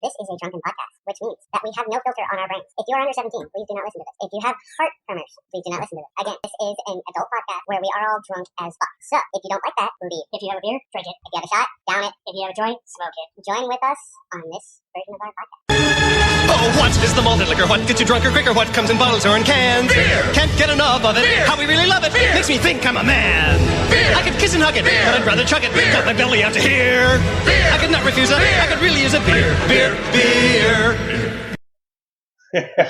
This is a drunken podcast, which means that we have no filter on our brains. If you are under 17, please do not listen to this. If you have heart tremors, please do not listen to this. Again, this is an adult podcast where we are all drunk as fuck. So, if you don't like that, leave. If you have a beer, drink it. If you have a shot, down it. If you have a joint, smoke it. Join with us on this version of our podcast. Oh, what is the malted liquor? What gets you drunker quicker? What comes in bottles or in cans? Beer! Can't get enough of it. Beer! How we really love it. Beer! Makes me think I'm a man. Beer! I could kiss and hug it, Beer! but I'd rather chug it. Beer! Got my belly out to here. Beer! I could not refuse it. Beer! I could really use a beer. Beer.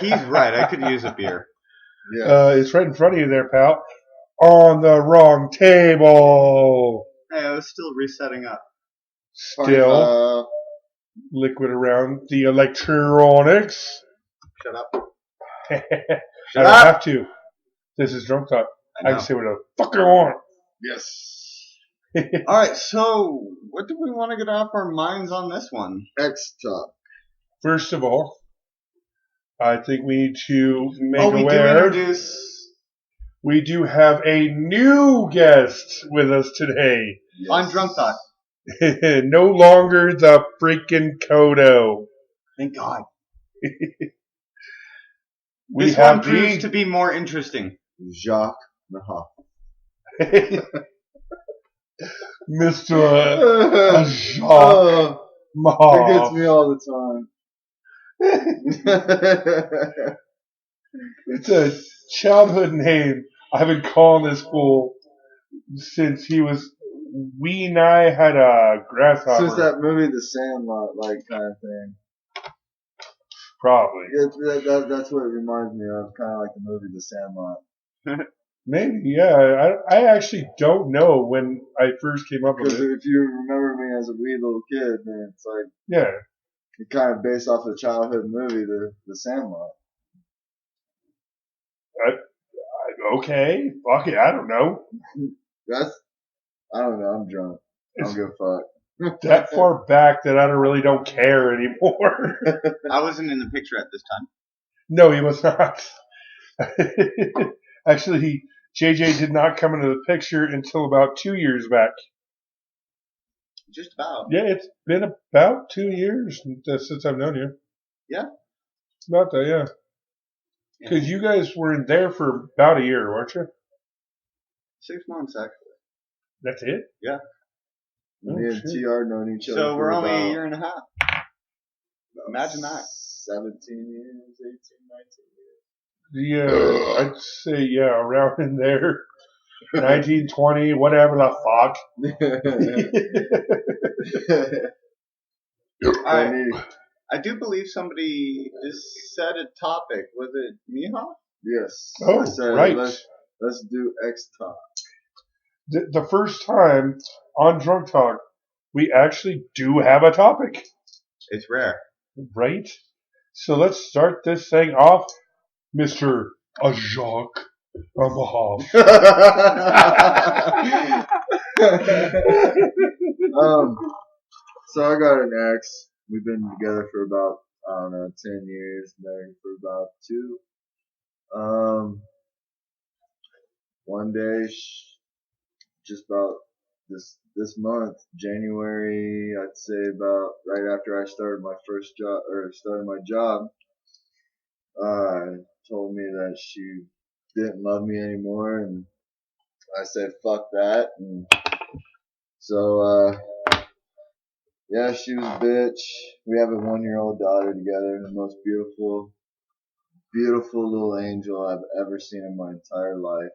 He's right. I could use a beer. It's right in front of you there, pal. On the wrong table. Hey, I was still resetting up. Still liquid around the electronics. Shut up. I don't have to. This is Drunk Talk. I can say what the fuck I want. Yes. All right. So, what do we want to get off our minds on this one? X-Talk. First of all, I think we need to make we aware. do introduce We do have a new guest with us today. on Drunk Talk. No longer the freaking Kodo. Thank God. We This have one proves to be more interesting. Jock Mehoff. Mr. Jock Mehoff. It gets me all the time. It's a childhood name. I've been calling this fool since he was wee and I had a grasshopper. Since that movie, The Sandlot, like kind of thing. Probably. That's what it reminds me of, kind of like the movie The Sandlot. Maybe, yeah. I actually don't know when I first came up with Because it. if you remember me as a wee little kid, then it's like, Yeah. it kind of based off a childhood movie, The Sandlot. Okay. Fuck it. I don't know. I don't know, I'm drunk. I don't give a fuck. That far back that I really don't care anymore. I wasn't in the picture at this time. No, he was not. Actually, JJ did not come into the picture until about 2 years back. Just about. Yeah, it's been about 2 years since I've known you. Yeah? About that, yeah. Because you guys were in there for about a year, weren't you? 6 months, actually. That's it? Yeah. Me and shit. TR known each other So we're for only about a year and a half. Imagine that. 17 years, 18, 19 years. Yeah, I'd say, yeah, around in there. 1920, whatever the fuck. I do believe somebody just said a topic. Was it Mehoff? Yes. Oh, I said, right. Let's do X-Talk. The first time on Drunk Talk, we actually do have a topic. It's rare. Right? So let's start this thing off, Mr. Jock Mehoff. So I got an ex. We've been together for about, 10 years, married for about 2. One day, just about this month, January, I'd say about right after I started my first job, or started my job, told me that she didn't love me anymore, and I said, fuck that, and so, yeah, she was a bitch. We have a 1-year-old daughter together, the most beautiful little angel I've ever seen in my entire life.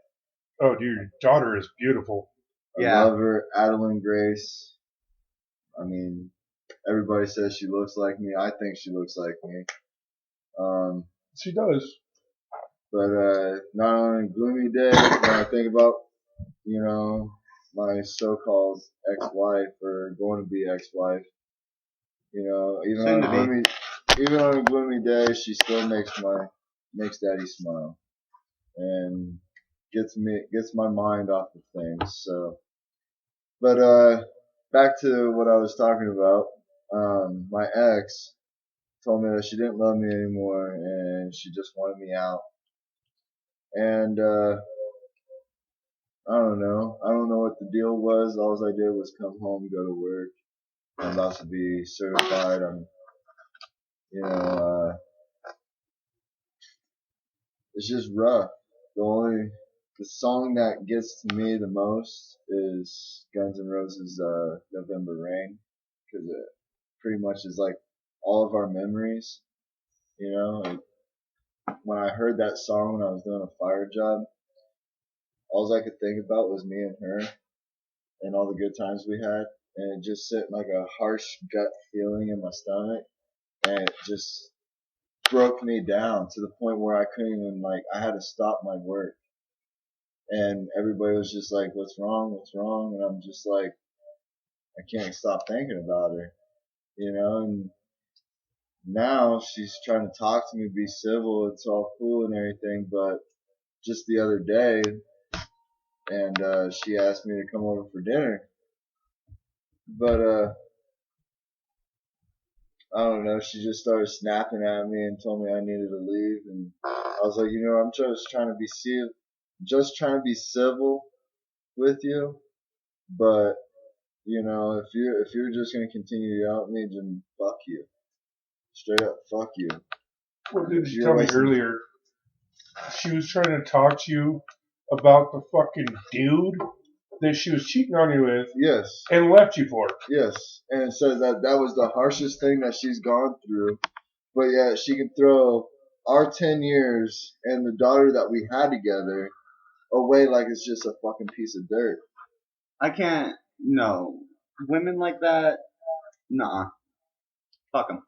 Oh, dude, your daughter is beautiful. I love her, Adeline Grace. I mean, everybody says she looks like me. I think she looks like me. She does. But not on a gloomy day, when I think about, my so-called ex-wife, or going to be ex-wife, even on a gloomy day, she still makes Daddy smile, and gets my mind off of things. So, but back to what I was talking about. My ex told me that she didn't love me anymore, and she just wanted me out. And I don't know. I don't know what the deal was. All I did was come home, go to work. I'm about to be certified. I'm You know, it's just rough. The song that gets to me the most is Guns N' Roses' November Rain, because it pretty much is like all of our memories. You know, when I heard that song when I was doing a fire job, all I could think about was me and her and all the good times we had, and it just sent like a harsh gut feeling in my stomach, and it just broke me down to the point where I couldn't even, like, I had to stop my work, and everybody was just like, what's wrong, and I'm just like, I can't stop thinking about her, you know. And now she's trying to talk to me, be civil, it's all cool and everything, but just the other day, and she asked me to come over for dinner, but I don't know, she just started snapping at me and told me I needed to leave, and I was like, you know, I'm just trying to be civil with you, but you know, if you're just gonna continue to yell at me, then fuck you, straight up, fuck you. What did you tell me earlier? She was trying to talk to you about the fucking dude that she was cheating on you with. Yes. And left you for. Yes. And it says that was the harshest thing that she's gone through. But yeah, she can throw our 10 years and the daughter that we had together away like it's just a fucking piece of dirt. I can't. No. Women like that, nah. Fuck them.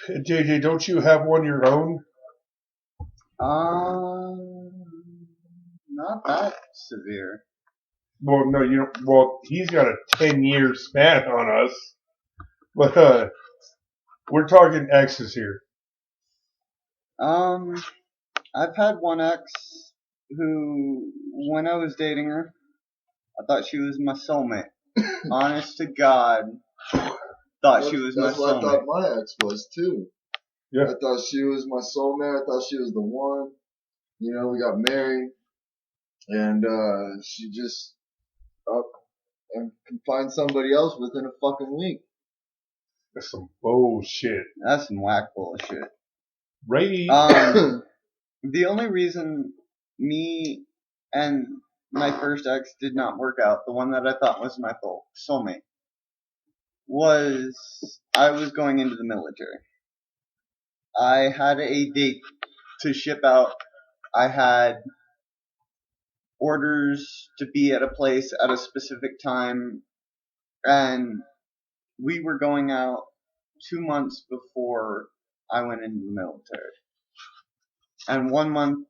JJ, don't you have one of your own? Not that severe. Well, no, you don't. Well, he's got a 10-year span on us. But, we're talking exes here. I've had one ex who, when I was dating her, I thought she was my soulmate. Honest to God, thought she was my soulmate. That's what I thought my ex was too. Yeah. I thought she was my soulmate. I thought she was the one. You know, we got married, and she just up and can find somebody else within a fucking week. That's some bullshit. That's some whack bullshit. Right. The only reason me and my first ex did not work out, the one that I thought was my soulmate, was I was going into the military. I had a date to ship out. I had orders to be at a place at a specific time, and we were going out 2 months before I went into the military. And 1 month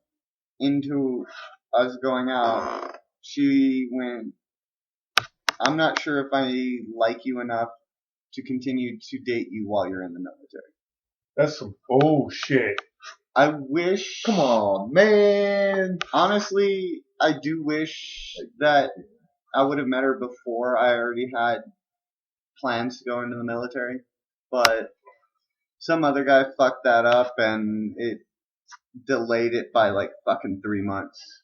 into us going out, she went, I'm not sure if I like you enough to continue to date you while you're in the military. That's some bullshit. I wish... Come on, man. Honestly, I do wish that I would have met her before I already had plans to go into the military. But some other guy fucked that up and it delayed it by like fucking 3 months.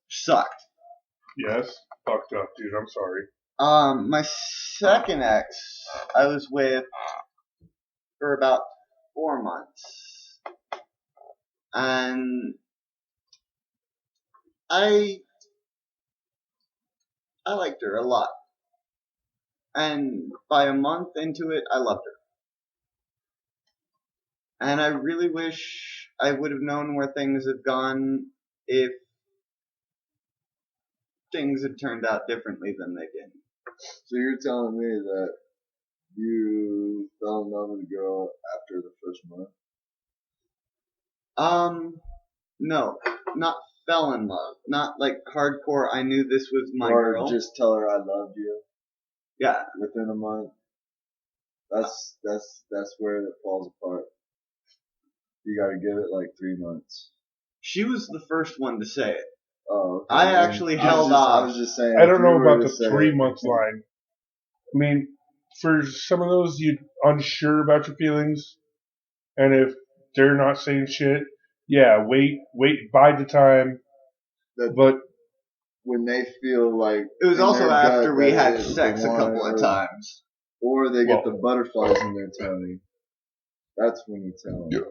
Sucked. Yes. Fucked up, dude. I'm sorry. My second ex, I was with for about 4 months. And I liked her a lot. And by a month into it, I loved her. And I really wish I would have known where things had gone if things had turned out differently than they did. So you're telling me that you fell in love with a girl after the first month? No, not fell in love. Not like hardcore, I knew this was my girl. Or just tell her I loved you? Yeah. Within a month? That's where it falls apart. You gotta give it like 3 months. She was the first one to say it. Oh, okay. I actually held off. I was just saying. I don't know about the 3 months line. I mean, for some of those, you're unsure about your feelings, and if they're not saying shit, yeah, wait, bide the time. But when they feel like it was also after we had sex a couple of times. Or they get the butterflies in their tummy. That's when you tell them. Yeah.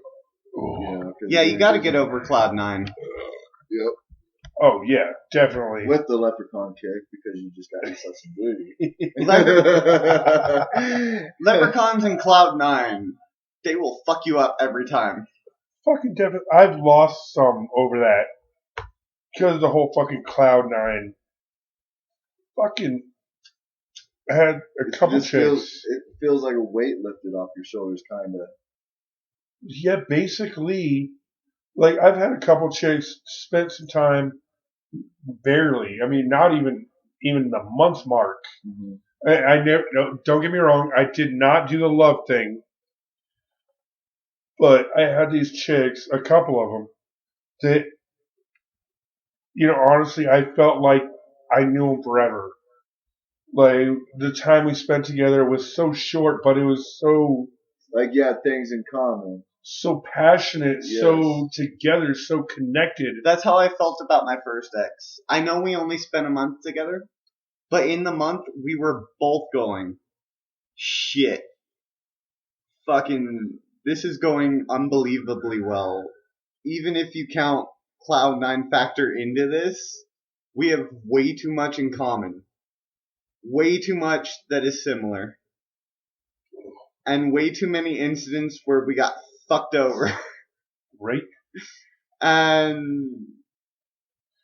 Yeah, you got to get over Cloud 9. Yep. Oh yeah, definitely. With the leprechaun kick because you just got yourself some booty. Leprechauns and Cloud 9, they will fuck you up every time. Fucking definitely. I've lost some over that because of the whole fucking Cloud 9. Fucking had a couple chicks. It feels like a weight lifted off your shoulders, kind of. Yeah, basically, like I've had a couple chicks spent some time, barely. I mean, not even the month mark. Mm-hmm. I never. No, don't get me wrong. I did not do the love thing, but I had these chicks, a couple of them, that, honestly, I felt like I knew them forever. Like the time we spent together was so short, but it was so like you had things in common. So passionate, yes. So together, so connected. That's how I felt about my first ex. I know we only spent a month together, but in the month we were both going, shit. Fucking, this is going unbelievably well. Even if you count Cloud9 factor into this, we have way too much in common. Way too much that is similar. And way too many incidents where we got fucked over. Right? And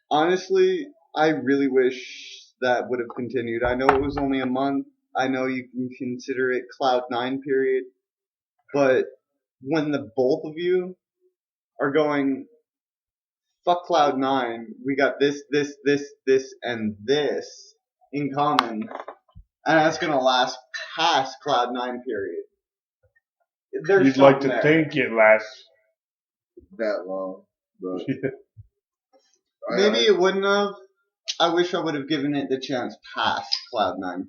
honestly, I really wish that would have continued. I know it was only a month. I know you can consider it Cloud9 period. But when the both of you are going, fuck Cloud9, we got this, and this in common. And that's going to last past Cloud9 period. There's You'd like to there. think it lasts that long, but maybe it wouldn't have. I wish I would have given it the chance past Cloud9.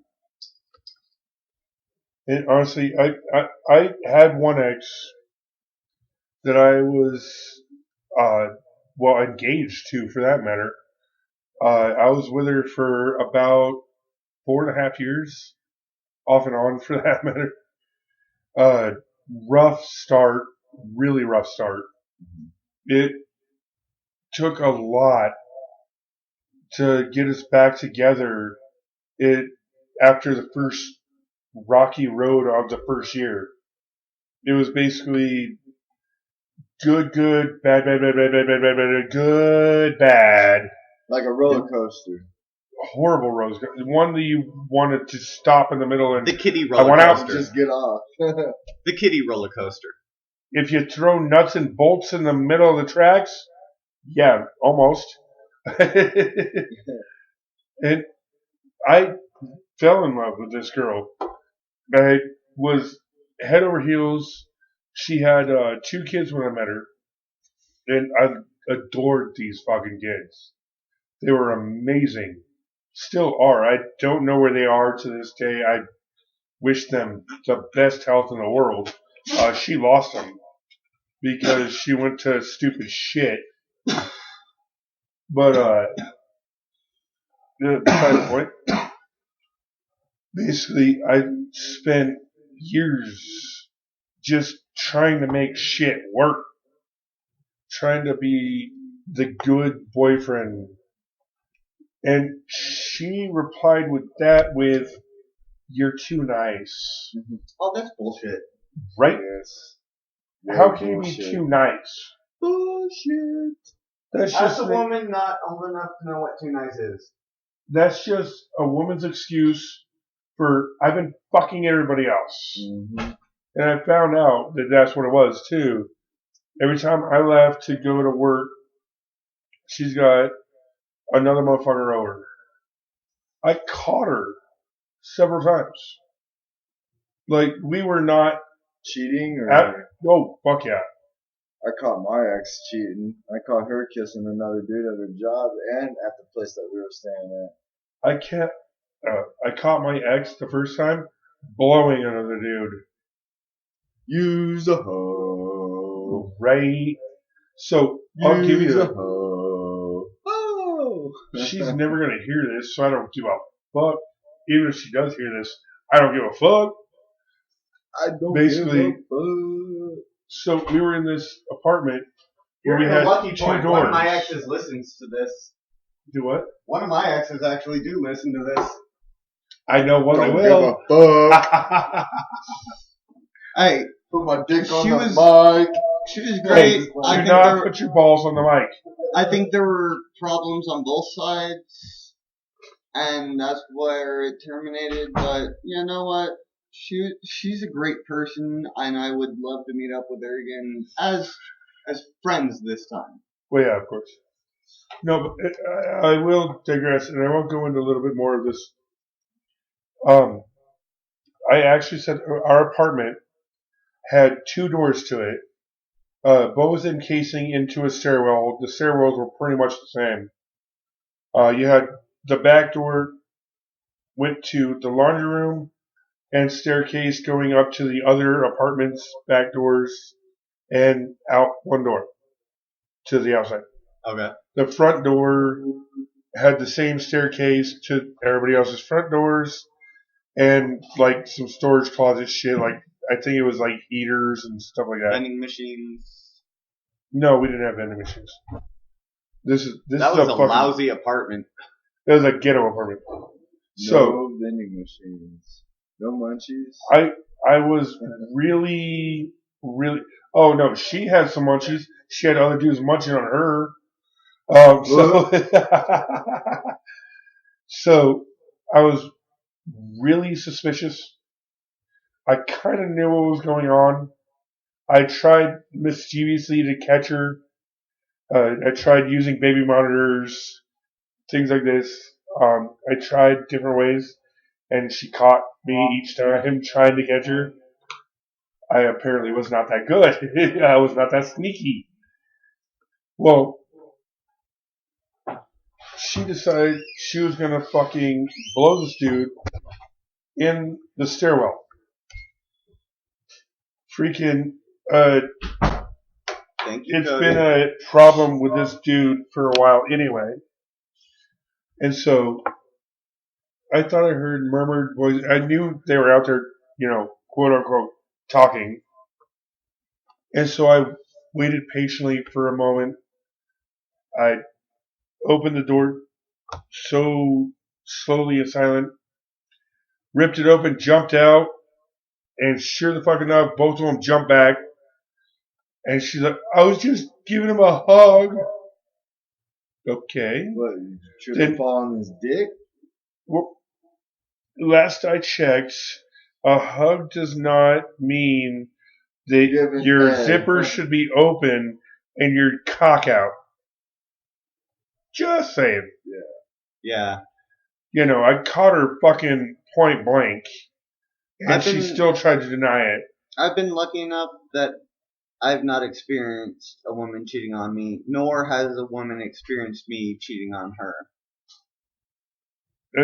And honestly, I had one ex that I was engaged to, for that matter. I was with her for about 4.5 years, off and on, for that matter. Rough start, really rough start. It took a lot to get us back together. After the first rocky road of the first year, it was basically good, bad, good, bad. Like a roller coaster. Horrible roller coaster. One that you wanted to stop in the middle and the kiddie roller coaster. Just get off. The kiddie roller coaster. If you throw nuts and bolts in the middle of the tracks, yeah, almost. And I fell in love with this girl. I was head over heels. She had 2 kids when I met her, and I adored these fucking kids. They were amazing. Still are. I don't know where they are to this day. I wish them the best health in the world. She lost them because she went to stupid shit. But beside the point, basically, I spent years just trying to make shit work, trying to be the good boyfriend. And she replied with that with, "You're too nice." Oh, that's bullshit. Right? Yes. How can you be too nice? Bullshit. That's As just a woman not old enough to know what too nice is. That's just a woman's excuse for, I've been fucking everybody else. Mm-hmm. And I found out that that's what it was too. Every time I left to go to work, she's got another motherfucker over. I caught her several times. Like, we were not cheating, or oh, fuck yeah. I caught my ex cheating. I caught her kissing another dude at her job and at the place that we were staying at. I caught my ex the first time blowing another dude. Use a hoe. Right. So, I'll give you a hoe. Oh. She's never going to hear this, so I don't give a fuck. Even if she does hear this, I don't give a fuck. I don't Basically, give a fuck. so we were in this apartment where You're we in a had lucky two point. doors. One of my exes listens to this. Do what? One of my exes actually do listen to this. I know one that Don't will. give a fuck. Hey, Put my dick on She the was- mic. she was Hey, great. do not put your balls on the mic. I think there were problems on both sides, and that's where it terminated. But you know what? She's a great person, and I would love to meet up with her again as friends this time. Well, yeah, of course. No, but I will digress, and I won't go into a little bit more of this. I actually said our apartment had two doors to it, both encasing into a stairwell. The stairwells were pretty much the same. You had the back door went to the laundry room and staircase going up to the other apartments' back doors and out one door to the outside. Okay. The front door had the same staircase to everybody else's front doors and like some storage closet shit. Like I think it was like heaters and stuff like that. Vending machines. No, we didn't have vending machines. This That is was a fucking, lousy apartment. It was a ghetto apartment. So No vending machines. No munchies. I was really. Oh no, she had some munchies. She had other dudes munching on her. So so I was really suspicious. I kind of knew what was going on. I tried mischievously to catch her. I tried using baby monitors, things like this. I tried different ways, and she caught me each time trying to catch her. I apparently was not that good. I was not that sneaky. Well, she decided she was gonna fucking blow this dude in the stairwell. Freaking, Thank you, it's Cody. been a problem with this dude for a while anyway. And so, I thought I heard murmured voices. I knew they were out there, quote unquote, talking. And so I waited patiently for a moment. I opened the door so slowly and silent, ripped it open, jumped out, and sure the fuck enough, both of them jumped back. And she's like, I was just giving him a hug. Okay. What, you tripped up on his dick? Well, last I checked, a hug does not mean that Giving your head. zipper should be open and your cock out. Just saying. Yeah. I caught her fucking point blank. And I've she been- still tried to deny it. I've been lucky enough that I've not experienced a woman cheating on me, nor has a woman experienced me cheating on her.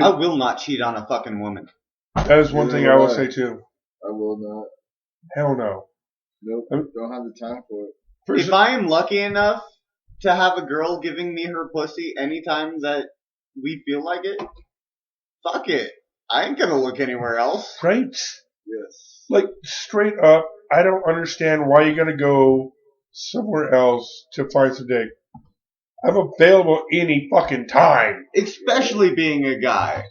I will not cheat on a fucking woman. That is one thing I will say too. I will not. Hell no. Nope. Don't have the time for it. First, If I am lucky enough to have a girl giving me her pussy anytime that we feel like it, fuck it. I ain't gonna look anywhere else. right? Yes. Like, straight up, I don't understand why you gotta go somewhere else to find some dick. I'm available any fucking time. Especially being a guy.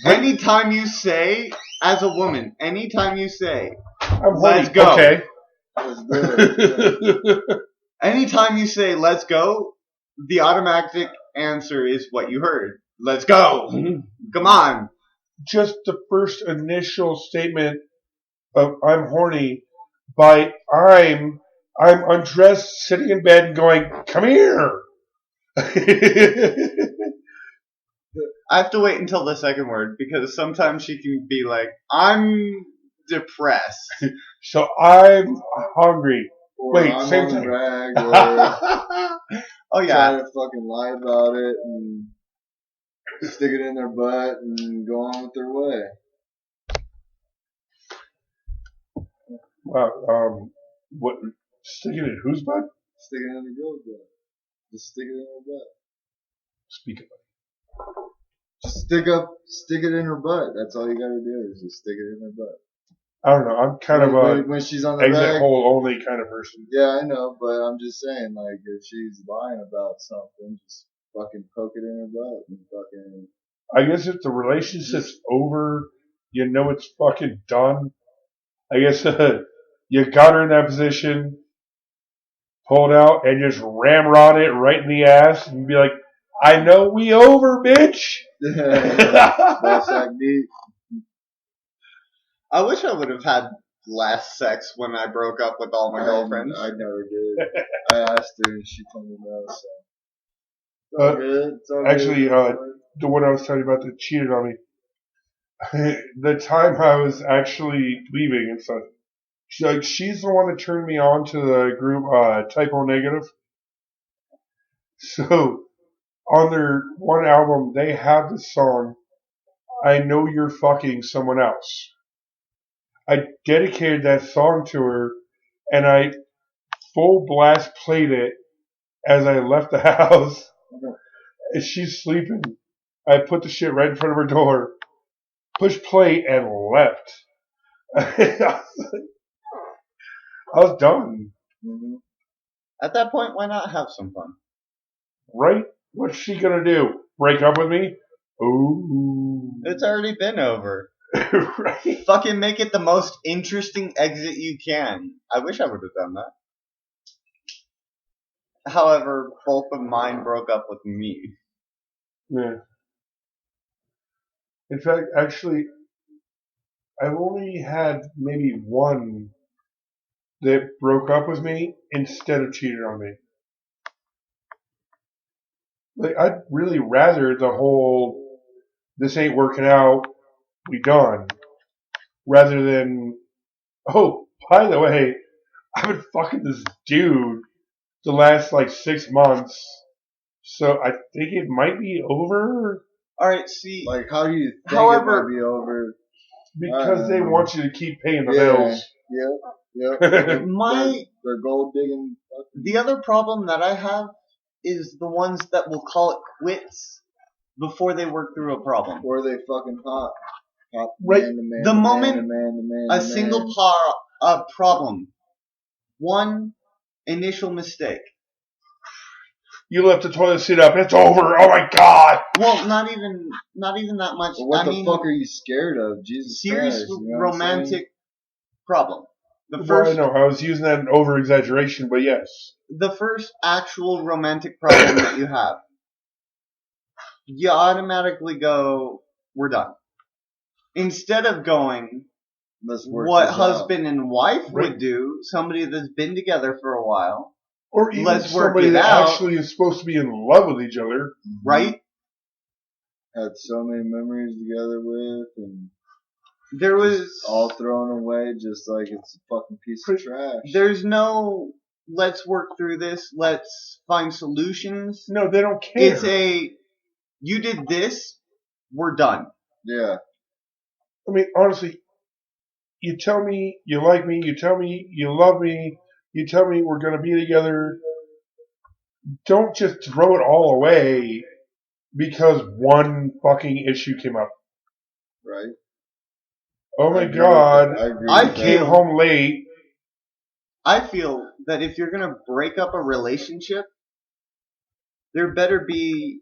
Anytime you say, as a woman, anytime you say, I'm Let's horny. go. Okay. Let's do it. anytime you say, let's go, the automatic answer is what you heard. Let's go. Come on. Just the first initial statement of I'm horny by I'm undressed, sitting in bed and going, come here. I have to wait until the second word because sometimes she can be like, I'm depressed. So I'm hungry. Or Wait, I'm same on the thing. rag, or Oh yeah. try to fucking lie about it and stick it in their butt and go on with their way. Wow. What? Stick it in whose butt? Stick it in the girl's butt. Just stick it in her butt. Speak of it. Just stick it in her butt. That's all you gotta do is just stick it in her butt. I don't know. I'm kind of a when she's on the exit rag. hole only kind of person. Yeah, I know, but I'm just saying, like, if she's lying about something, just fucking poke it in her butt and fucking. I guess if the relationship's over, you know it's fucking done. I guess you got her in that position, pull it out, and just ramrod it right in the ass and be like, I know we over, bitch. Ball sack deep. I wish I would have had less sex when I broke up with all my girlfriends. I never did. I asked her and she told me no, so. It's all good. It's all Actually, good. the one I was telling you about that cheated on me, the time I was actually leaving and stuff, she's the one that turned me on to the group Typo Negative. So on their one album, they have the song "I Know You're Fucking Someone Else." I dedicated that song to her, and I full blast played it as I left the house. And she's sleeping. I put the shit right in front of her door, pushed play, and left. I was done. Mm-hmm. At that point, why not have some fun? Right? What's she gonna do? Break up with me? Ooh. It's already been over. Right? Fucking make it the most interesting exit you can. I wish I would have done that. However, both of mine broke up with me. Yeah. In fact, actually, I've only had maybe one that broke up with me instead of cheating on me. Like, I'd really rather the whole, this ain't working out, we done, rather than, oh, by the way, I've been fucking this dude the last, 6 months, so I think it might be over. Alright, see. Like, how do you think However- it might be over? Because they want you to keep paying the bills. Yep. They're gold digging. The other problem that I have is the ones that will call it quits before they work through a problem. Or they fucking hot. Right. Man to man, The to moment man to man to man A to man. single problem. One initial mistake. You left the toilet seat up. It's over. Oh my god. Well, not even that much. But what I the mean, fuck are you scared of? Jesus serious Christ. You know what I'm saying? romantic problem. Well, I know. I was using that in over exaggeration, but yes. The first actual romantic problem that you have, you automatically go, we're done. Instead of going, Let's work what this husband and wife Right. would do, somebody that's been together for a while, Or even Let's work somebody it that out. actually is supposed to be in love with each other. out. right? Had so many memories together with, and There was, all thrown away just like it's a fucking piece of trash. there's no, let's work through this, let's find solutions. No, they don't care. It's you did this, we're done. Yeah. I mean, honestly, you tell me you like me, you tell me you love me, you tell me we're going to be together. Don't just throw it all away because one fucking issue came up. Right. Oh my I agree god, with that. I agree I with that. came home late. I feel that if you're gonna break up a relationship, there better be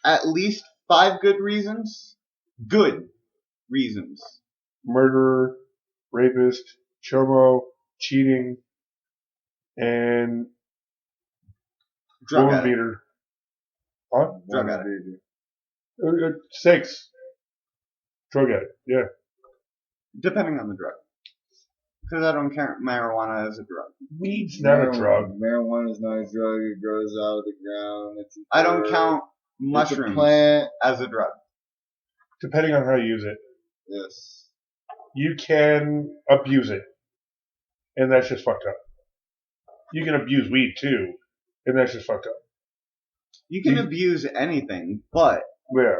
at least 5 good reasons. Good reasons. Murderer, rapist, chomo, cheating, and Drug woman addict. beater. Huh? Drug Woman addict. beater. 6. Drug addict, yeah. Depending on the drug. Because I don't count marijuana as a drug. Weed's not a drug. Marijuana is not a drug. It grows out of the ground. It's a I don't herb. count It's a mushrooms plant. as a drug. Depending on how you use it. Yes. You can abuse it. And that's just fucked up. You can abuse weed too. And that's just fucked up. You can abuse anything, but Yeah.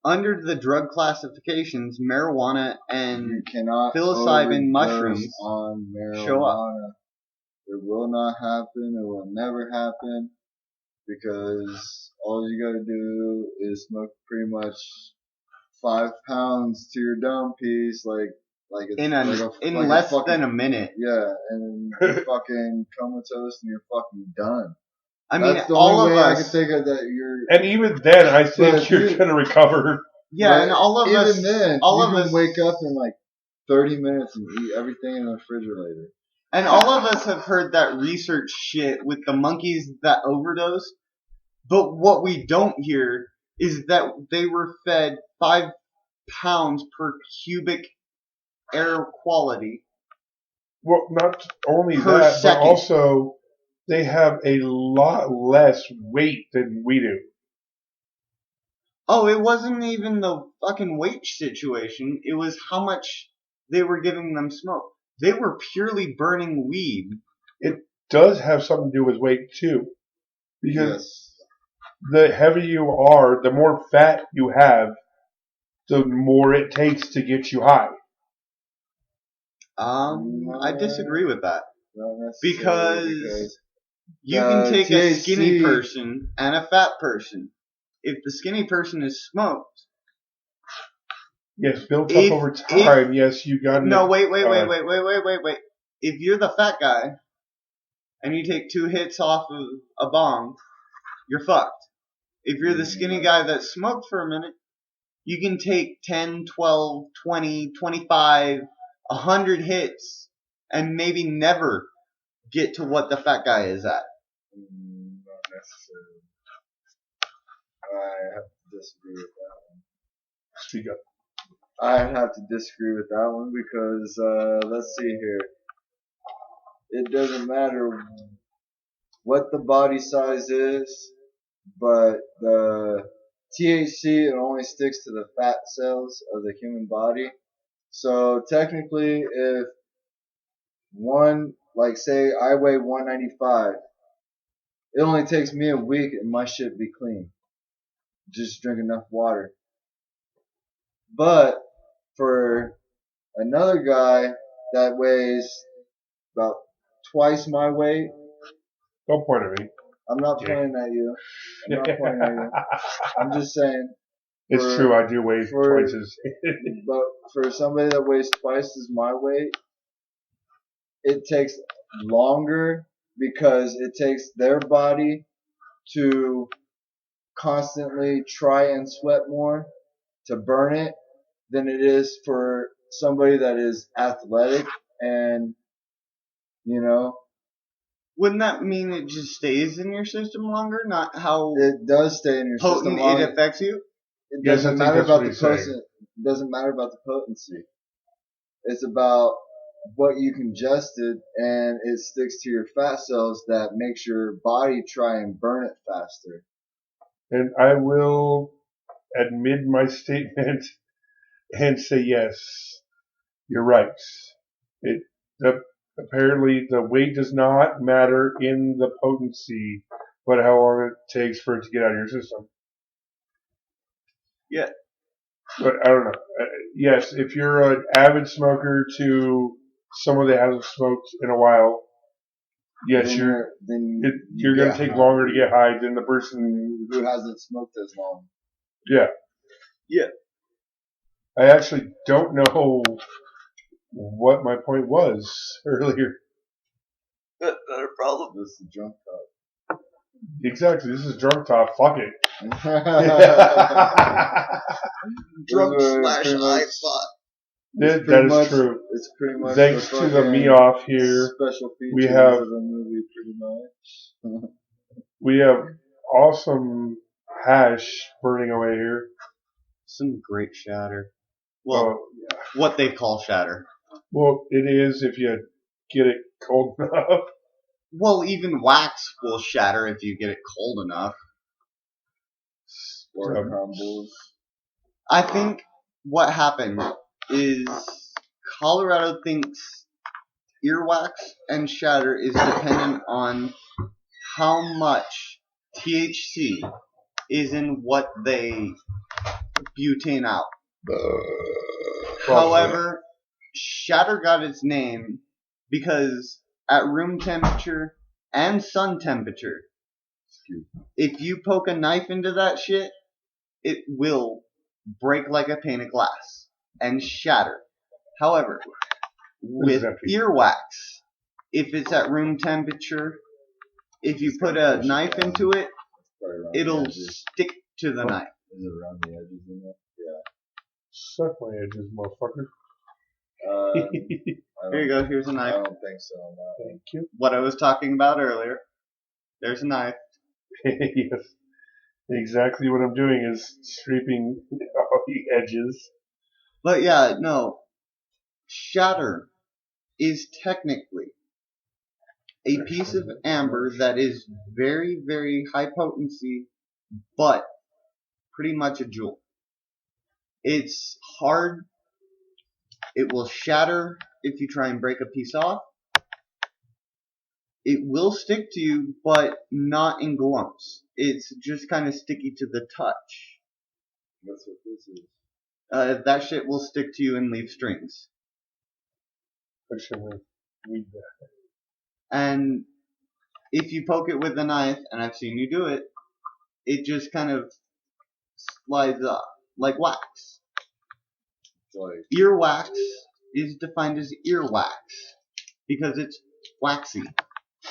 under the drug classifications, marijuana You and cannot psilocybin overdose mushrooms on marijuana. show up. It will not happen. It will never happen because all you got to do is smoke pretty much 5 pounds to your dome piece. Like Like it's in like less fucking, than a minute. Yeah, and you're fucking comatose and you're fucking done. I mean, That's the all only of way I us. can think of that. You're And even then, I think But you're you- gonna recover. Yeah, Right? and all of Even us. then, all you of can us wake up in like 30 minutes and eat everything in the refrigerator. And all of us have heard that research shit with the monkeys that overdose. But what we don't hear is that they were fed 5 pounds per cubic air quality. Well, not only Per that, second. but also they have a lot less weight than we do. Oh, it wasn't even the fucking weight situation. It was how much they were giving them smoke. They were purely burning weed. It does have something to do with weight too, because Yes. the heavier you are, the more fat you have, the more it takes to get you high. I disagree with that. Not necessarily Because you can take a skinny THC person and a fat person. If the skinny person is smoked, Yes, built up If- over time. Yes, you got no, wait. If you're the fat guy and you take 2 hits off of a bong, you're fucked. If you're the skinny guy that smoked for a minute, you can take 10, 12, 20, 25, 100 hits and maybe never get to what the fat guy is at. Not necessarily. I have to disagree with that one. Speak up. I have to disagree with that one because let's see here. It doesn't matter what the body size is, but the THC it only sticks to the fat cells of the human body. So technically, if one, like say I weigh 195, it only takes me a week and my shit be clean. Just drink enough water. But for another guy that weighs about twice my weight, Don't point at me. I'm not Yeah. pointing at you. I'm not pointing at you. I'm just saying. It's for- true. I do weigh for- twice as. But for somebody that weighs twice as my weight, it takes longer because it takes their body to constantly try and sweat more to burn it than it is for somebody that is athletic and, you know, Wouldn't that mean it just stays in your system longer? Not how it does stay in your system potent long. it affects you? It Yes, I doesn't think matter that's about what the he's saying. potency. It doesn't matter about the potency. It's about what you congested, and it sticks to your fat cells that makes your body try and burn it faster. And I will admit my statement and say yes, you're right. Apparently the weight does not matter in the potency, but how long it takes for it to get out of your system. Yeah. But I don't know. Yes, if you're an avid smoker to someone that hasn't smoked in a while, yes, Then you're you going get to take high. longer to get high than the person. who hasn't smoked as long. Yeah. Yeah. I actually don't know what my point was earlier. Not a problem. This is drunk Exactly. This is drunk talk. Fuck it. talk. Drunk Those are slash pretty I much- thought. it's That pretty is much- true. It's pretty much Thanks to the fucking Mehoff here, special features we have- of the movie, pretty much. we have awesome hash burning away here. Some great shatter. Well, Oh, what they call shatter. well, it is if you get it cold enough. Well, even wax will shatter if you get it cold enough. Or Um, crumbles. I think what happened is Colorado thinks earwax and shatter is dependent on how much THC is in what they butane out. However, shatter got its name because at room temperature and sun temperature, if you poke a knife into that shit, it will break like a pane of glass and shatter. However, with empty. earwax, if it's at room temperature, if you put a knife into it, Probably around the it'll edges. stick to the knife. Is it around the edges in there? Suck my edges, motherfucker. Here you go, here's a I knife. don't think so. On that one. Thank you. What I was talking about earlier. There's a knife. Yes. Exactly what I'm doing is scraping all the edges. But yeah, no. Shatter is technically a piece of amber that is very, very high potency, but pretty much a jewel. It's hard. It will shatter if you try and break a piece off. It will stick to you, but not in glumps. It's just kind of sticky to the touch. That's what this is. That shit will stick to you and leave strings. I shouldn't read that. And if you poke it with a knife, and I've seen you do it, it just kind of slides up like wax. It's like Earwax is defined as earwax because it's waxy.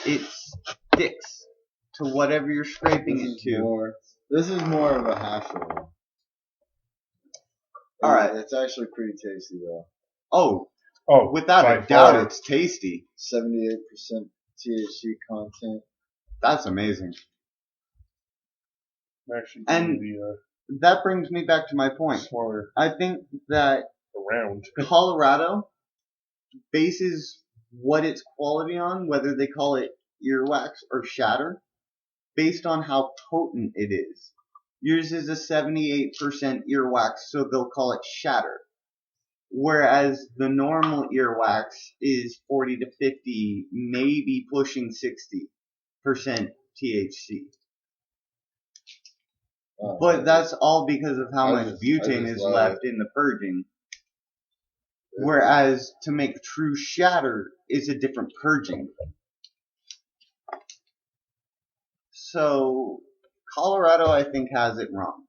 It sticks to whatever you're scraping into. This is more of a hash roll. Alright. It's actually pretty tasty though. Oh, without by a doubt, far. it's tasty. 78% THC content. That's amazing. I'm actually And doing that brings me back to my the point. smaller I think that around. Colorado bases what its quality on, whether they call it earwax or shatter, based on how potent it is. Yours is a 78% earwax, so they'll call it shatter. Whereas the normal earwax is 40 to 50, maybe pushing 60% THC. But that's all because of how much butane is left in the purging. Whereas to make true shatter is a different purging. So Colorado, I think, has it wrong.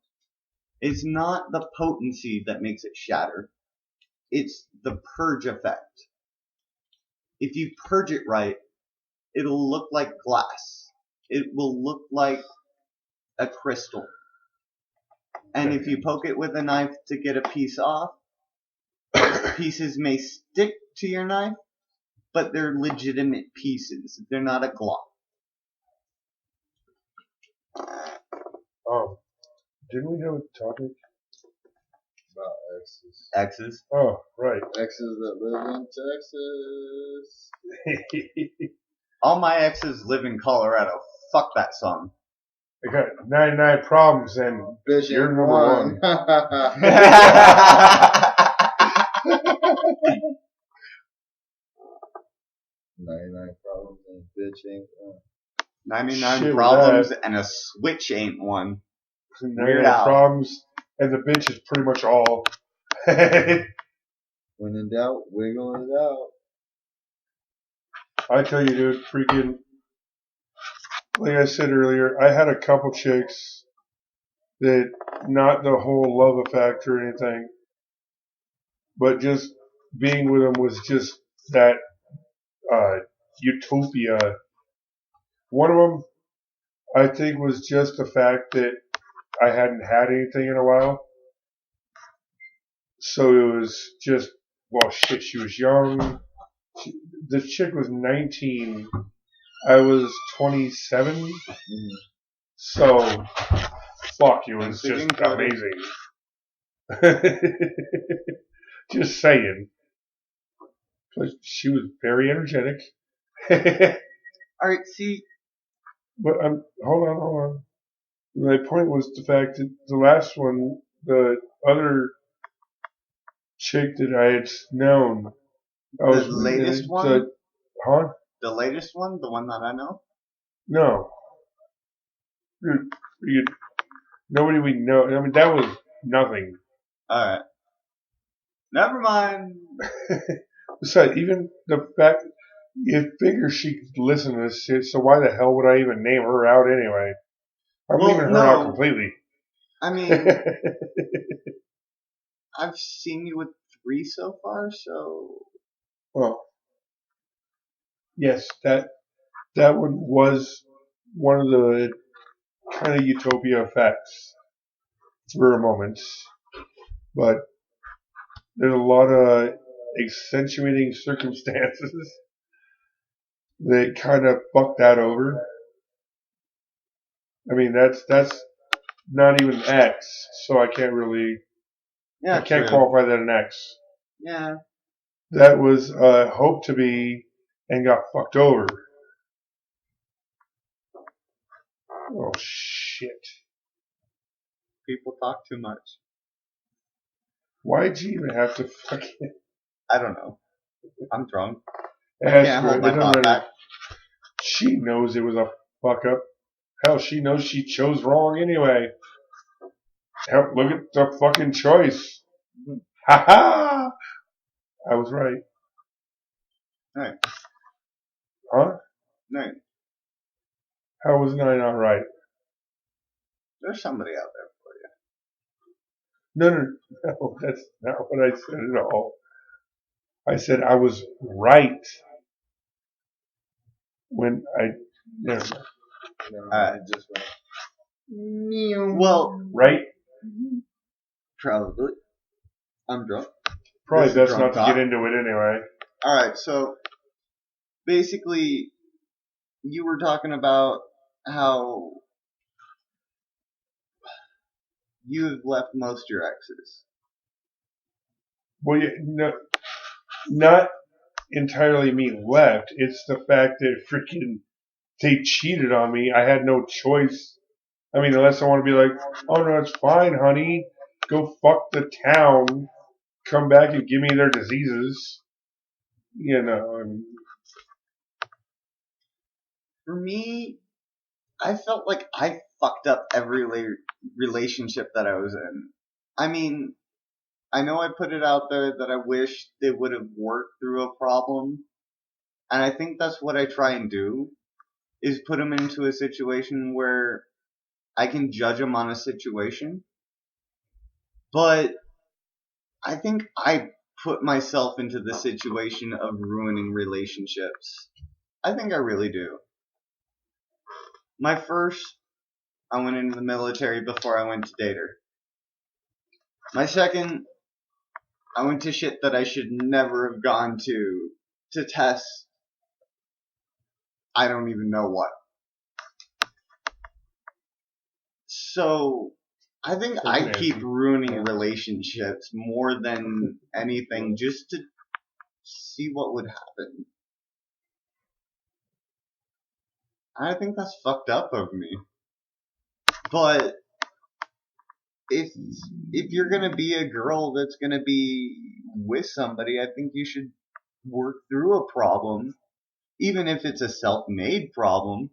It's not the potency that makes it shatter. It's the purge effect. If you purge it right, it'll look like glass. It will look like a crystal. And if you poke it with a knife to get a piece off, pieces may stick to your knife, but they're legitimate pieces. They're not a glob. Didn't we have a topic? About exes. X's. Oh, right. Exes that live in Texas. All my exes live in Colorado. Fuck that song. I got 99 problems and Bitch, you're ain't number one. 99 problems and bitch ain't one. 99 Shit, problems and a switch ain't one. 99 Al. problems and the bitch is pretty much all. When in doubt, wiggle it out. I tell you, dude, freaking, like I said earlier, I had a couple chicks that, not the whole love effect or anything, but just being with them was just that utopia. One of them, I think, was just the fact that I hadn't had anything in a while. So it was just, well, shit, she was young. The chick was 19. I was 27. So, fuck, it was just amazing. Just saying. But she was very energetic. Alright, see. But hold on. My point was the fact that the last one, the other chick that I had known, The latest one? Huh? The latest one? The one that I know? No. Nobody we know. I mean, that was nothing. Alright. Never mind. Besides, even the fact, you figure she could listen to this shit, so why the hell would I even name her out anyway? I'm leaving her out completely. I mean, I've seen you with 3 so far, so... Well, yes, that one was one of the kind of utopia effects for a moment. But there's a lot of accentuating circumstances that kind of fucked that over. I mean, that's not even X, so I can't really... Yeah, I can't true. qualify that an X. Yeah. That was hoped to be and got fucked over. Oh, shit. People talk too much. Why'd you even have to fucking... I don't know. I'm drunk. I ask can't her? hold my It don't thought matter. back. She knows it was a fuck up. Hell, she knows she chose wrong anyway. Hell, look at the fucking choice. Ha ha! I was right. Right. Huh? Right. How was I not right? There's somebody out there for you. No, that's not what I said at all. I said I was right when I... Never mind. I just went. Well, Right? probably. I'm drunk. Probably This is best drunk not to talk. get into it anyway. Alright, so basically, you were talking about how you have left most of your exes. Well, no, not entirely me left. It's the fact that freaking they cheated on me. I had no choice. I mean, unless I want to be like, oh no, it's fine, honey. Go fuck the town. Come back and give me their diseases. You know. For me, I felt like I fucked up every relationship that I was in. I mean, I know I put it out there that I wish they would have worked through a problem. And I think that's what I try and do, is put them into a situation where I can judge them on a situation. But I think I put myself into the situation of ruining relationships. I think I really do. My first, I went into the military before I went to date her. My second, I went to shit that I should never have gone to test I don't even know what. So, I think I keep ruining relationships more than anything just to see what would happen. I think that's fucked up of me. But if you're gonna be a girl that's gonna be with somebody, I think you should work through a problem, even if it's a self-made problem.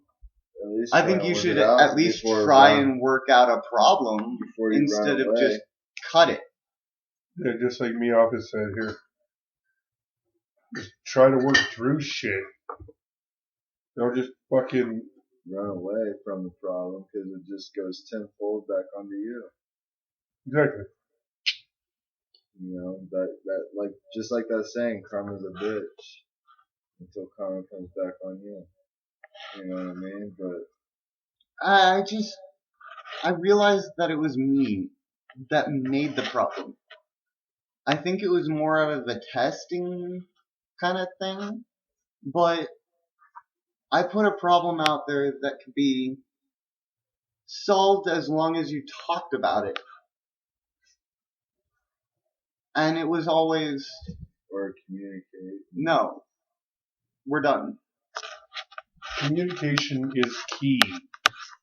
I think you should at least try and work out a problem instead of just cut it. Yeah, just like Mehoff has said here. Just try to work through shit. Don't just fucking run away from the problem because it just goes tenfold back onto you. Exactly. You know, that like just like that saying, karma's a bitch until karma comes back on you. You know what I mean? But I realized that it was me that made the problem. I think it was more of a testing kind of thing, but I put a problem out there that could be solved as long as you talked about it. And it was always... Or communicate. No. We're done. Communication is key.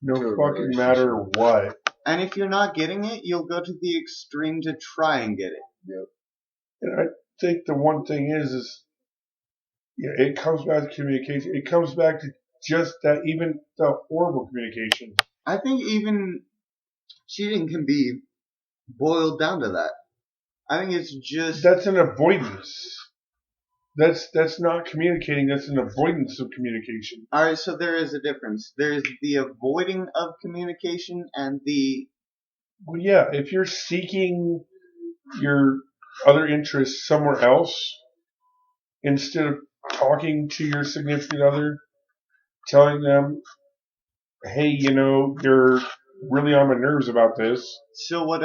No fucking matter what. And if you're not getting it, you'll go to the extreme to try and get it. Yep. And I think the one thing is yeah, it comes back to communication. It comes back to just that, even the horrible communication. I think even cheating can be boiled down to that. I think it's just... That's an avoidance. That's not communicating. That's an avoidance of communication. Alright, so there is a difference. There's the avoiding of communication and the... Well, yeah, if you're seeking your other interests somewhere else instead of talking to your significant other, telling them, hey, you're really on my nerves about this. So what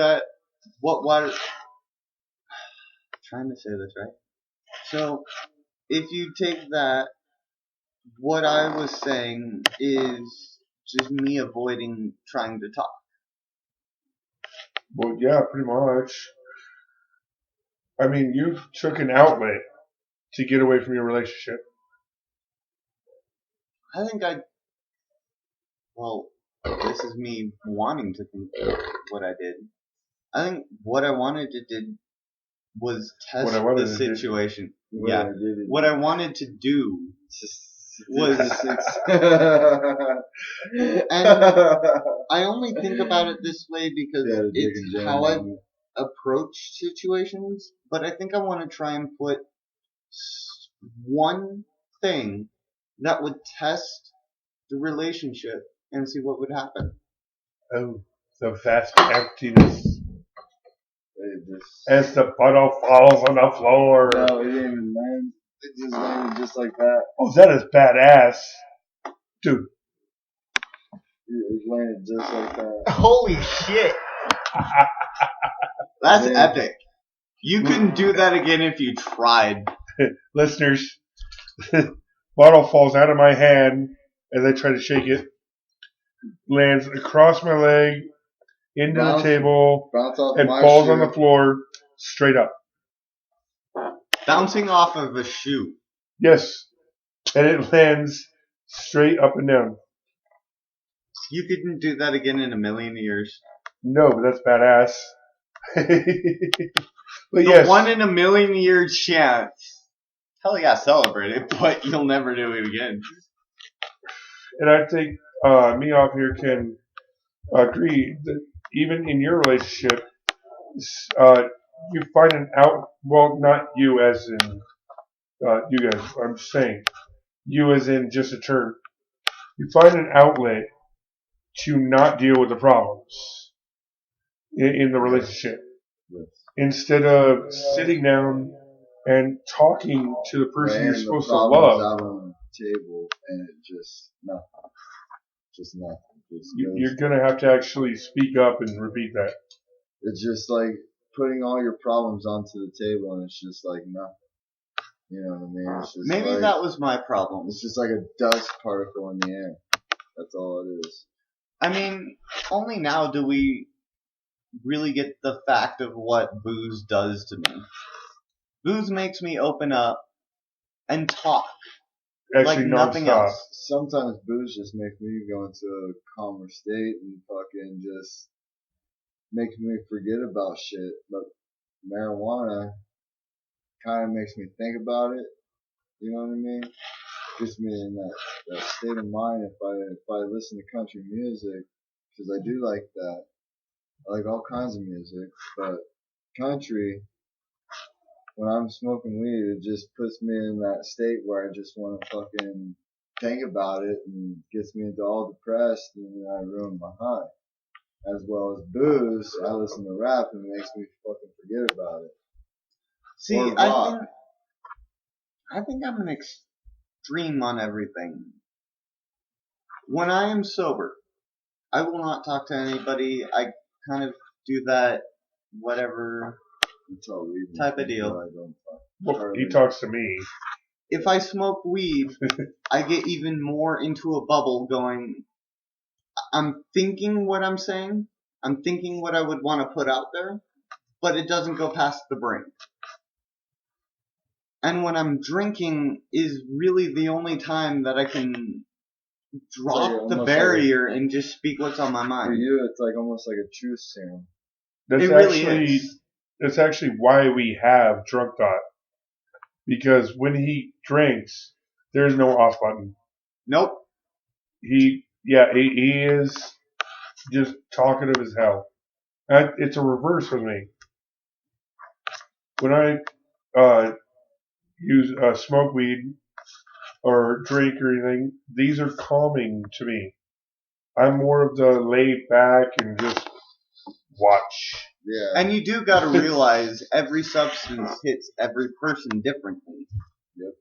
trying to say this right. So if you take that, what I was saying is just me avoiding trying to talk. Well, yeah, pretty much. I mean, you took an outlet to get away from your relationship. I think this is me wanting to think what I did. I think what I wanted to do was test the situation. What I wanted to do was, and I only think about it this way because it's how I approach situations, but I think I want to try and put one thing that would test the relationship and see what would happen. Oh, the vast emptiness. As the puddle falls on the floor. No, it didn't even land. It just landed just like that. Oh, that is badass. Dude. It landed just like that. Holy shit. That's epic. You couldn't do that again if you tried. Listeners, bottle falls out of my hand as I try to shake it. Lands across my leg, into the table, and falls on the floor straight up. Bouncing off of a shoe. Yes. And it lands straight up and down. You couldn't do that again in a million years. No, but that's badass. But the yes. 1 in a million year chance. Hell yeah, celebrate it, but you'll never do it again. And I think Mehoff here can agree that even in your relationship, you find an well, not you as in you guys, I'm saying you as in just a term. You find an outlet to not deal with the problems in the relationship. Yes. Instead of sitting down and talking to the person you're supposed to love. Out on the table and it just nothing. Just nothing. You're going to have to actually speak up and repeat that. It's just like putting all your problems onto the table and it's just like nothing. You know what I mean? It's just maybe like, that was my problem. It's just like a dust particle in the air. That's all it is. I mean, only now do we really get the fact of what booze does to me. Booze makes me open up and talk. Actually, like nothing else. Sometimes booze just makes me go into a calmer state and fucking just makes me forget about shit. But marijuana kind of makes me think about it. You know what I mean? Gets me in that state of mind if I listen to country music, because I do like that. I like all kinds of music, but country, when I'm smoking weed, it just puts me in that state where I just want to fucking think about it and gets me into all depressed and then I ruin my high. As well as booze, I listen to rap and it makes me fucking forget about it. See, I think I'm an extreme on everything. When I am sober, I will not talk to anybody. I kind of do that whatever type of deal. Well, he talks to me. If I smoke weed, I get even more into a bubble going, I'm thinking what I'm saying. I'm thinking what I would want to put out there, but it doesn't go past the brain. And when I'm drinking is really the only time that I can drop the barrier and just speak what's on my mind. For you, it's like almost like a truth serum. That's actually why we have Drunk Dot. Because when he drinks, there's no off button. Nope. He is just talkative as hell. It's a reverse with me. When I smoke weed or drink or anything, these are calming to me. I'm more of the laid back and just watch. Yeah. And you do got to realize every substance hits every person differently. Yep.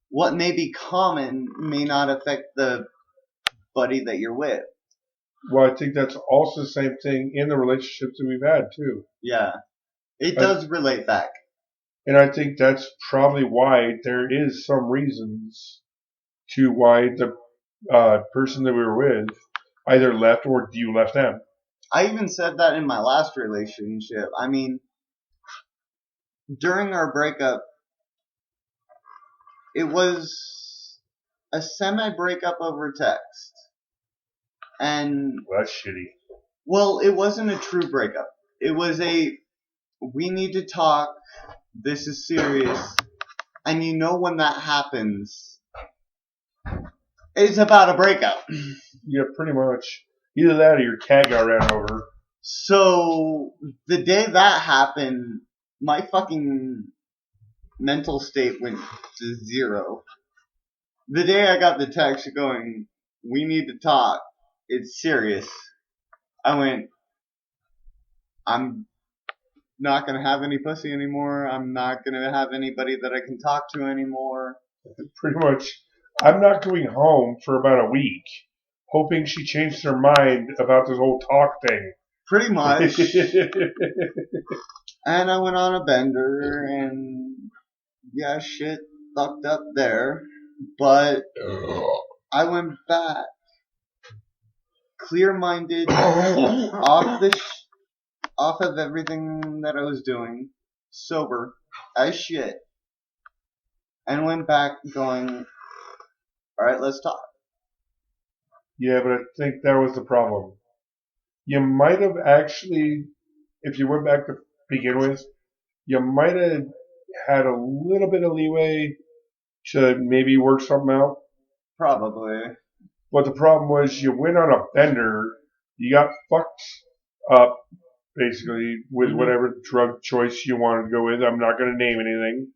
What may be common may not affect the buddy that you're with. Well, I think that's also the same thing in the relationships that we've had too. Yeah. It does relate back. And I think that's probably why there is some reasons to why the person that we were with either left or you left them. I even said that in my last relationship. I mean, during our breakup, it was a semi-breakup over text. And, Well, that's shitty. well, it wasn't a true breakup. It was we need to talk, this is serious. And you know when that happens, it's about a breakup. Yeah, pretty much. Either that or your cat got ran over. So, the day that happened, my fucking mental state went to zero. The day I got the text going, we need to talk, it's serious, I went, I'm not gonna have any pussy anymore, I'm not gonna have anybody that I can talk to anymore. Pretty much. I'm not going home for about a week, hoping she changed her mind about this whole talk thing. Pretty much. And I went on a bender, and yeah, shit fucked up there. But I went back, clear-minded, off of everything that I was doing, sober as shit, and went back going, alright, let's talk. Yeah, but I think that was the problem. You might have actually, if you went back to begin with, you might have had a little bit of leeway to maybe work something out. Probably. But the problem was you went on a bender, you got fucked up, basically, with whatever drug choice you wanted to go with. I'm not going to name anything.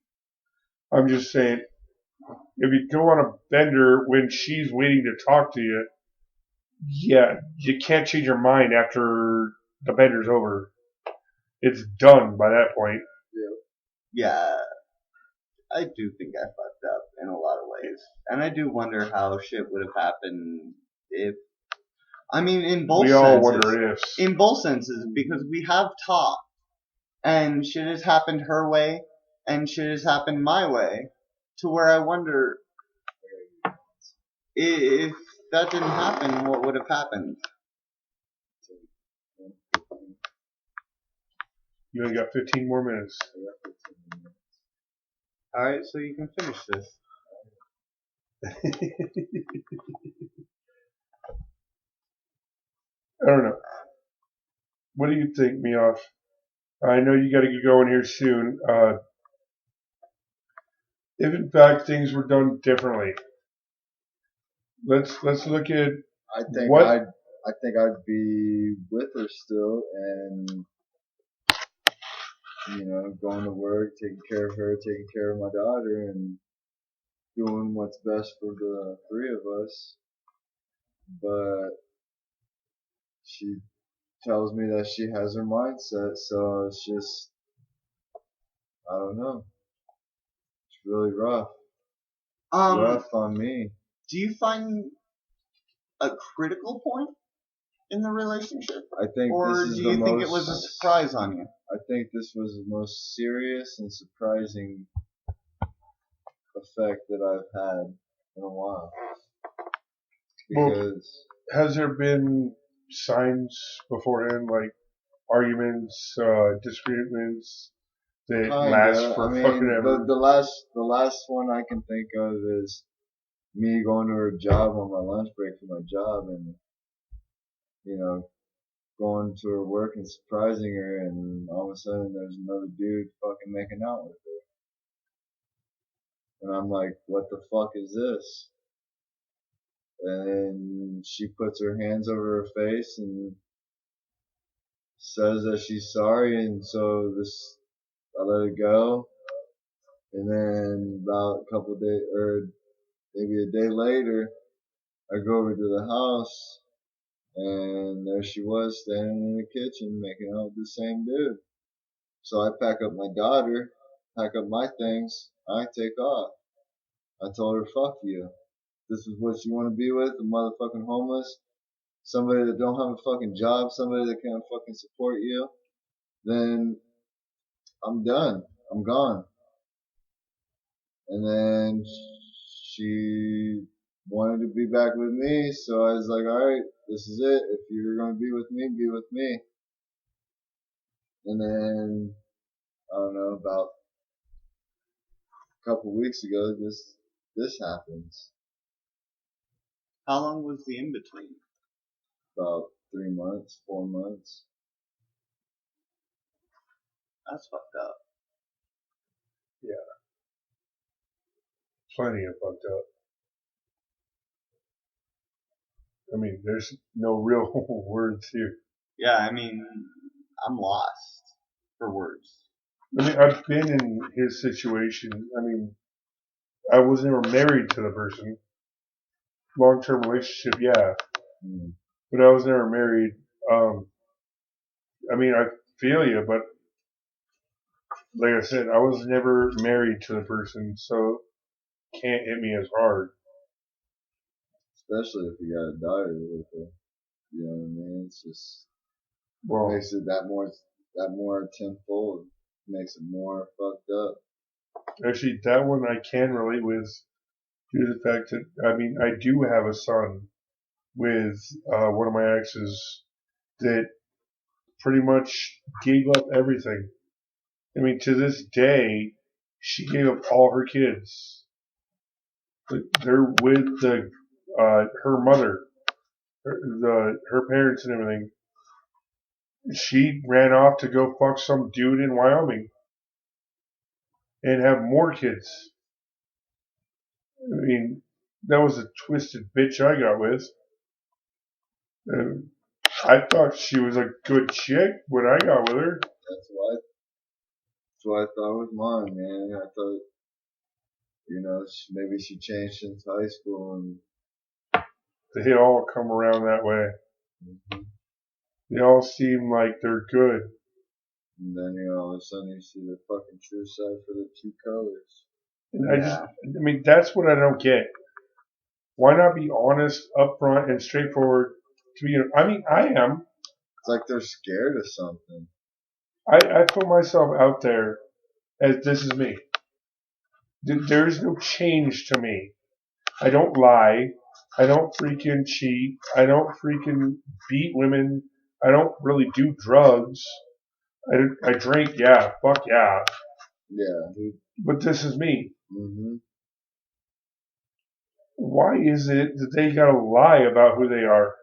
I'm just saying, if you go on a bender when she's waiting to talk to you, yeah, you can't change your mind after the bender's over. It's done by that point. Yeah, I do think I fucked up in a lot of ways. And I do wonder how shit would have happened if, I mean, in both We senses. all wonder ifs. In both senses, because we have talked, and shit has happened her way, and shit has happened my way, to where I wonder if that didn't happen, what would have happened? You only got 15 more minutes. Alright, so you can finish this. I don't know. What do you think, Mehoff? I know you got to get going here soon. If in fact things were done differently, let's look at I think what. I'd be with her still, and going to work, taking care of her, taking care of my daughter, and doing what's best for the three of us. But she tells me that she has her mindset, so it's just, I don't know. It's really rough. Rough on me. Do you find a critical point in the relationship? I think or this is do you the think most, it was a surprise on you? I think this was the most serious and surprising effect that I've had in a while. Because Has there been signs beforehand, like arguments, disagreements that last for fucking ever? The last one I can think of is me going to her job on my lunch break for my job, and going to her work and surprising her, and all of a sudden there's another dude fucking making out with her, and I'm like, what the fuck is this? And she puts her hands over her face and says that she's sorry, and so I let it go. And then about a couple of days, or maybe a day later, I go over to the house, And there she was standing in the kitchen making out with the same dude. So I pack up my daughter, pack up my things, I take off. I told her, fuck you. This is what you want to be with, a motherfucking homeless, somebody that don't have a fucking job, somebody that can't fucking support you, then I'm done. I'm gone. And then she wanted to be back with me, so I was like, alright, this is it. If you're gonna be with me, be with me. And then, I don't know, about a couple weeks ago, this happens. How long was the in between? About 3 months, 4 months. That's fucked up. Plenty of fucked up. I mean, there's no real words here. Yeah, I mean, I'm lost for words. I mean, I've been in his situation. I mean, I was never married to the person. Long-term relationship, yeah. But I was never married. I mean, I feel you, but like I said, I was never married to the person, so can't hit me as hard. Especially if you got a daughter with her. You know what I mean? It's just makes it that more tenfold. Makes it more fucked up. Actually, that one I can relate with due to the fact that, I mean, I do have a son with one of my exes that pretty much gave up everything. I mean, to this day, she gave up all her kids. They're with her mother, her parents and everything. She ran off to go fuck some dude in Wyoming and have more kids. I mean, that was a twisted bitch I got with. I thought she was a good chick when I got with her. That's what I thought with mine, man. I thought, maybe she changed since high school, and They all come around that way. mm-hmm. They all seem like they're good. And then, all of a sudden you see the fucking true side for the two colors. And I mean, that's what I don't get. Why not be honest, upfront, and straightforward to me? I mean, I am. It's like they're scared of something. I put myself out there as this is me. There is no change to me. I don't lie. I don't freaking cheat. I don't freaking beat women. I don't really do drugs. I drink, yeah, fuck yeah. Yeah. But this is me. Mm-hmm. Why is it that they gotta lie about who they are?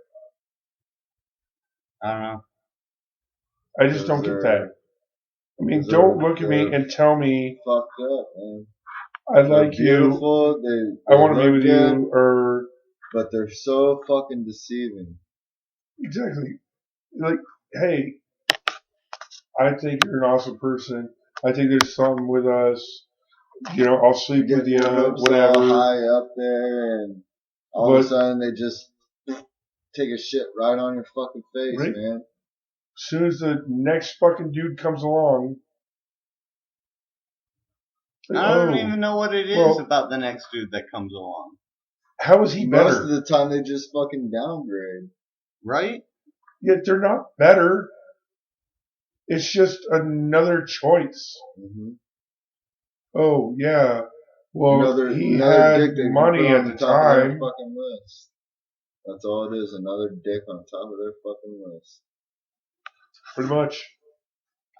I don't know. I just don't get that. I mean, don't look at me and tell me fucked up, man. I like you. I want to be with you, but they're so fucking deceiving. Exactly. Like, hey, I think you're an awesome person. I think there's something with us. I'll sleep with you, whatever. High up there, and all of a sudden they just take a shit right on your fucking face, right? Man. As soon as the next fucking dude comes along, I don't even know what it is about the next dude that comes along. How is he better? Most of the time they just fucking downgrade. Right? Yet they're not better. It's just another choice. Mm-hmm. Oh, yeah. Well, he had money at the time. Fucking list. That's all it is. Another dick on top of their fucking list. Pretty much.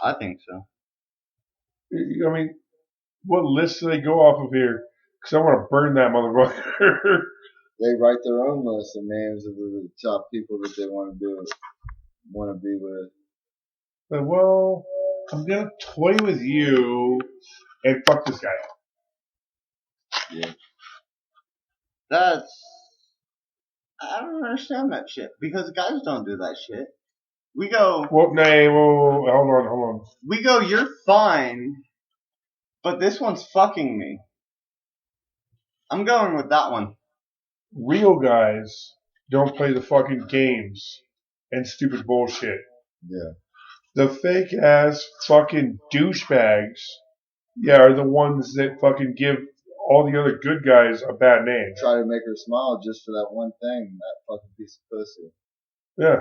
I think so. I mean, what list do they go off of here? Because I want to burn that motherfucker. They write their own list of names of the top people that they want to be with. But, well, I'm gonna toy with you and fuck this guy. Yeah. I don't understand that shit because guys don't do that shit. We go. Well, no, hold on. We go. You're fine, but this one's fucking me. I'm going with that one. Real guys don't play the fucking games and stupid bullshit. Yeah. The fake ass fucking douchebags, yeah, are the ones that fucking give all the other good guys a bad name. Try to make her smile just for that one thing, that fucking piece of pussy. Yeah.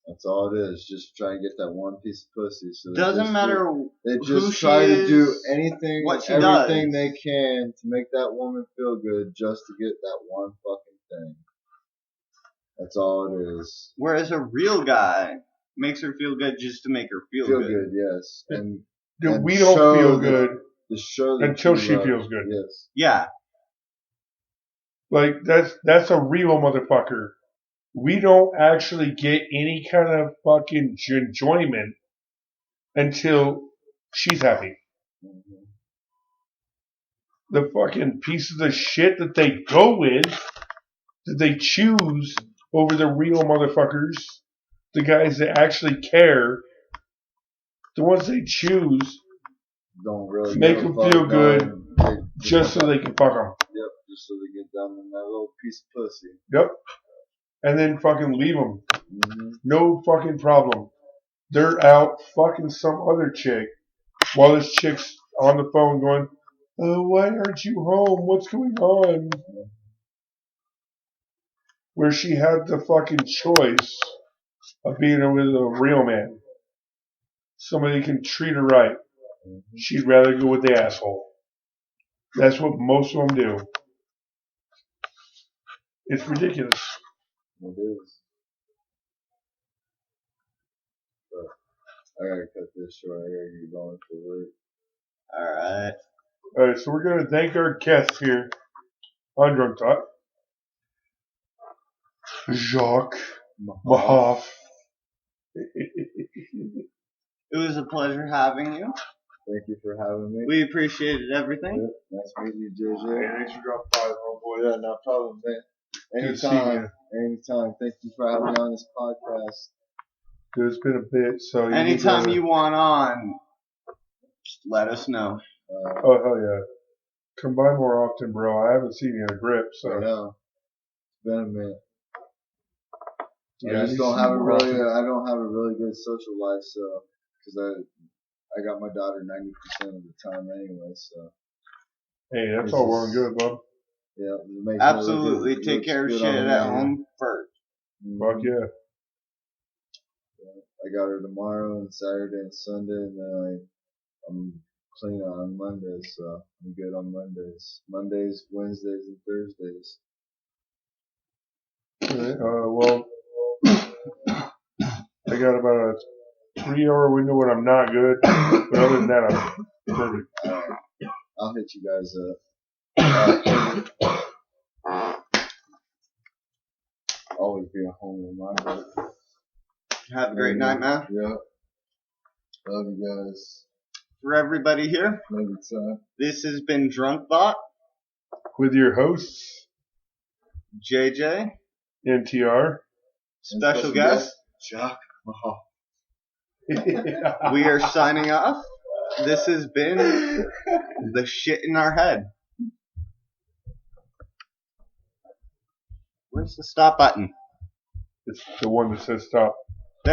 That's all it is. Just try and get that one piece of pussy. So Doesn't matter they who just she try to do is, anything, what she everything does. they can to make that woman feel good, just to get that one fucking thing. That's all it is. Whereas a real guy makes her feel good just to make her feel good. Yes. And we don't feel that- good to show that until you she love- feels good. Yes. Yeah. Like, that's a real motherfucker. We don't actually get any kind of fucking enjoyment until she's happy. Mm-hmm. The fucking pieces of shit that they go with, that they choose over the real motherfuckers, the guys that actually care, the ones they choose, Don't really make give a them fuck, feel good no, just so they can fuck them. Yep, just so they get down on that little piece of pussy. Yep. And then fucking leave them. Mm-hmm. No fucking problem. They're out fucking some other chick while this chick's on the phone going, why aren't you home? What's going on? Where she had the fucking choice of being with a real man. Somebody can treat her right. Mm-hmm. She'd rather go with the asshole. That's what most of them do. It's ridiculous. It is. But I gotta cut this short. I gotta get going for work. Alright. Alright, so we're going to thank our guest here on Drunk Talk. Jock Mehoff. It was a pleasure having you. Thank you for having me. We appreciated everything. Yep, nice meeting you, JJ. Hey, thanks for dropping by, homeboy. Yeah, no problem, man. Good seeing Anytime. Anytime. Thank you for having me on this podcast. Dude, it's been a bit, so you Anytime you want on, just let us know. Oh, hell yeah. Come by more often, bro. I haven't seen you in a grip, so. I know. It's been a minute. Yeah, I just don't have a really, I don't have a really good social life, so, because I got my daughter 90% of the time anyway, so. Hey, that's all well and good, bud. Yeah, it makes Absolutely. it Take looks care of good shit on at me. home first. Fuck yeah. I got her tomorrow and Saturday and Sunday, and then I'm clean on Mondays, so I'm good on Mondays. Mondays, Wednesdays, and Thursdays. Alright, well, I got about a 3-hour window when I'm not good, but other than that, I'm perfect. I'll hit you guys up. Always be a home reminder. Have a great night, man. Yeah. Love you guys. For everybody here, Maybe time. this has been Drunk Bot, With your hosts, JJ, NTR. special guest. Jock Mehoff. We are signing off. This has been the shit in our head. Where's the stop button? It's the one that says stop.